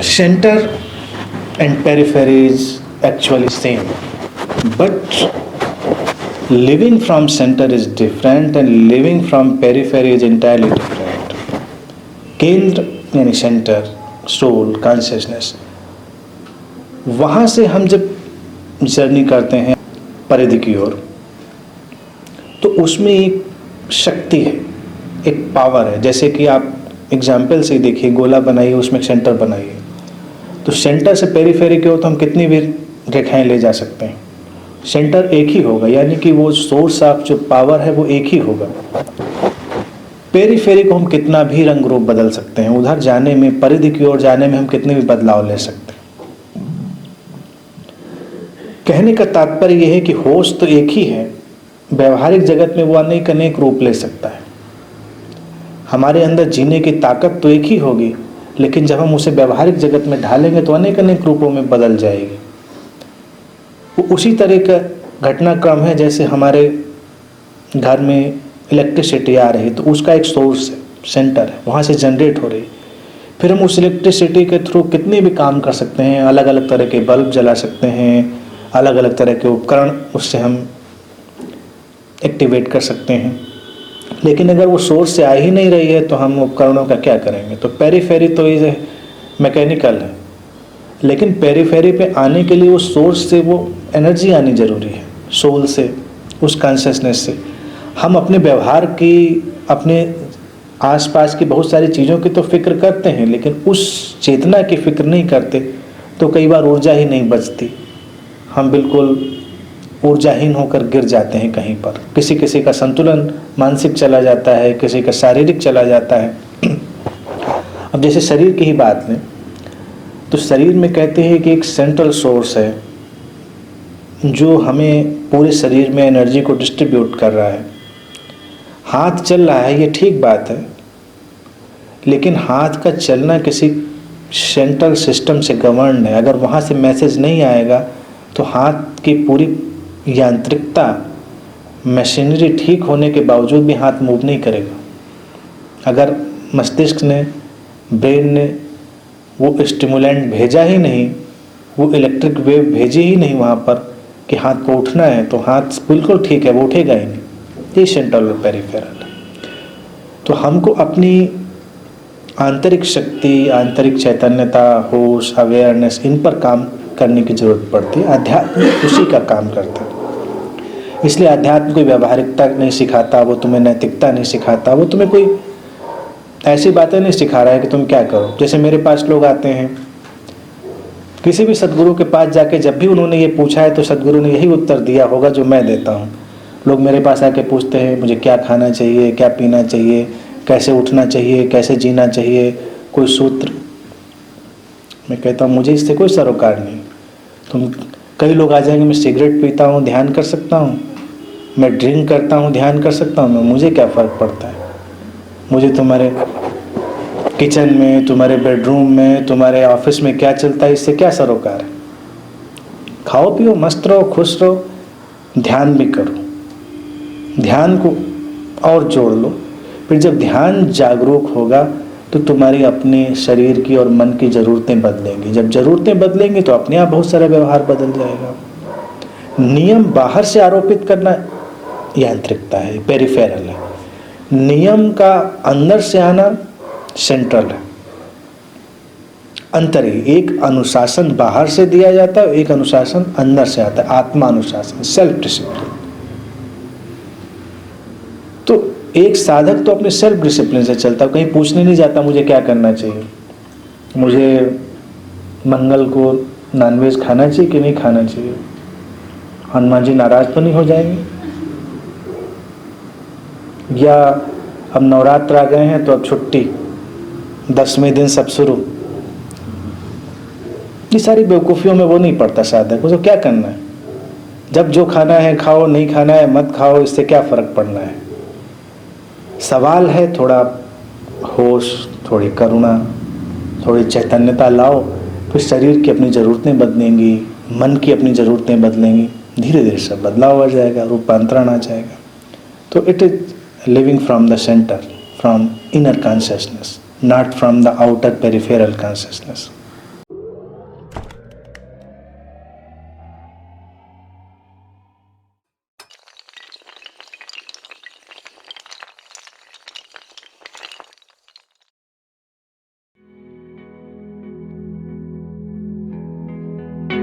center and periphery is actually same, but living from center is different and living from periphery is entirely different. केंद्र यानी centre, soul, consciousness, वहाँ से हम जब journey करते हैं परिधि की ओर, तो उसमें एक शक्ति है, एक पावर है। जैसे कि आप एग्जाम्पल से देखिए, गोला बनाइए, उसमें सेंटर बनाइए, तो सेंटर से पेरीफेरी की ओर तो हम कितनी भी रेखाएं ले जा सकते हैं, सेंटर एक ही होगा, यानी कि वो सोर्स ऑफ जो पावर है वो एक ही होगा। पेरीफेरी को हम कितना भी रंग रूप बदल सकते हैं, उधर जाने में, परिधि की ओर जाने में हम कितने भी बदलाव ले सकते हैं। कहने का तात्पर्य यह है कि होश तो एक ही है, व्यवहारिक जगत में वो अनेक अनेक रूप ले सकता है। हमारे अंदर जीने की ताकत तो एक ही होगी, लेकिन जब हम उसे व्यवहारिक जगत में ढालेंगे तो अनेक अनेक रूपों में बदल जाएगी। वो उसी तरह का घटनाक्रम है जैसे हमारे घर में इलेक्ट्रिसिटी आ रही, तो उसका एक सोर्स है, सेंटर है, वहाँ से जनरेट हो रही। फिर हम उस इलेक्ट्रिसिटी के थ्रू कितने भी काम कर सकते हैं, अलग अलग तरह के बल्ब जला सकते हैं, अलग अलग तरह के उपकरण उससे हम एक्टिवेट कर सकते हैं। लेकिन अगर वो सोर्स से आ ही नहीं रही है तो हम उपकरणों का क्या करेंगे। तो पेरीफेरी तो ये मैकेनिकल है, लेकिन पेरीफेरी पे आने के लिए वो सोर्स से वो एनर्जी आनी ज़रूरी है, सोल से, उस कॉन्शियसनेस से। हम अपने व्यवहार की, अपने आसपास की बहुत सारी चीज़ों की तो फिक्र करते हैं, लेकिन उस चेतना की फिक्र नहीं करते, तो कई बार ऊर्जा ही नहीं बचती, हम बिल्कुल ऊर्जाहीन होकर गिर जाते हैं कहीं पर। किसी किसी का संतुलन मानसिक चला जाता है, किसी का शारीरिक चला जाता है। अब जैसे शरीर की ही बात लें, तो शरीर में कहते हैं कि एक सेंट्रल सोर्स है जो हमें पूरे शरीर में एनर्जी को डिस्ट्रीब्यूट कर रहा है। हाथ चल रहा है, ये ठीक बात है, लेकिन हाथ का चलना किसी सेंट्रल सिस्टम से गवर्न है। अगर वहाँ से मैसेज नहीं आएगा तो हाथ की पूरी यांत्रिकता, मशीनरी ठीक होने के बावजूद भी हाथ मूव नहीं करेगा। अगर मस्तिष्क ने, ब्रेन ने वो स्टिमुलेंट भेजा ही नहीं, वो इलेक्ट्रिक वेव भेजी ही नहीं वहाँ पर कि हाथ को उठना है, तो हाथ बिल्कुल ठीक है, वो उठेगा ही नहीं। ये सेंट्रल और पेरिफेरल है। तो हमको अपनी आंतरिक शक्ति, आंतरिक चैतन्यता, होश, अवेयरनेस, इन पर काम करने की जरूरत पड़ती है। अध्यात्म उसी का काम करता है। इसलिए अध्यात्म कोई व्यवहारिकता नहीं सिखाता, वो तुम्हें नैतिकता नहीं सिखाता, वो तुम्हें कोई ऐसी बातें नहीं सिखा रहा है कि तुम क्या करो। जैसे मेरे पास लोग आते हैं, किसी भी सदगुरु के पास जाके जब भी उन्होंने ये पूछा है तो सदगुरु ने यही उत्तर दिया होगा जो मैं देता हूँ। लोग मेरे पास आके पूछते हैं मुझे क्या खाना चाहिए, क्या पीना चाहिए, कैसे उठना चाहिए, कैसे जीना चाहिए, कोई सूत्र। मैं कहता हूँ मुझे इससे कोई सरोकार नहीं। तुम, कई लोग आ जाएंगे, मैं सिगरेट पीता हूँ, ध्यान कर सकता हूँ, मैं ड्रिंक करता हूँ, ध्यान कर सकता हूँ, मुझे क्या फ़र्क पड़ता है। मुझे तुम्हारे किचन में, तुम्हारे बेडरूम में, तुम्हारे ऑफिस में क्या चलता है, इससे क्या सरोकार है। खाओ पियो, मस्त रहो, खुश रहो, ध्यान भी करो, ध्यान को और जोड़ लो। फिर जब ध्यान जागरूक होगा तो तुम्हारी अपने शरीर की और मन की ज़रूरतें बदलेंगी। जब ज़रूरतें बदलेंगी तो अपने आप बहुत सारा व्यवहार बदल जाएगा। नियम बाहर से आरोपित करना यांत्रिकता है, पेरिफेरल है। नियम का अंदर से आना सेंट्रल है, अंतर ही। एक अनुशासन बाहर से दिया जाता है, एक अनुशासन अंदर से आता है, आत्मा अनुशासन, सेल्फ डिसिप्लिन। तो एक साधक तो अपने सेल्फ डिसिप्लिन से चलता है, कहीं पूछने नहीं जाता मुझे क्या करना चाहिए, मुझे मंगल को नॉनवेज खाना चाहिए कि नहीं खाना चाहिए, हनुमान जी नाराज तो नहीं हो जाएंगे, या अब नवरात्र आ गए हैं तो अब छुट्टी, 10वें दिन सब शुरू। ये सारी बेवकूफ़ियों में वो नहीं पड़ता साधक, उसको क्या करना है। जब जो खाना है खाओ, नहीं खाना है मत खाओ, इससे क्या फ़र्क पड़ना है। सवाल है थोड़ा होश, थोड़ी करुणा, थोड़ी चैतन्यता लाओ, फिर शरीर की अपनी ज़रूरतें बदलेंगी, मन की अपनी ज़रूरतें बदलेंगी, धीरे धीरे सब बदलाव आ जाएगा, रूपांतरण आ जाएगा। तो it is living from the centre, from inner consciousness, not from the outer peripheral consciousness.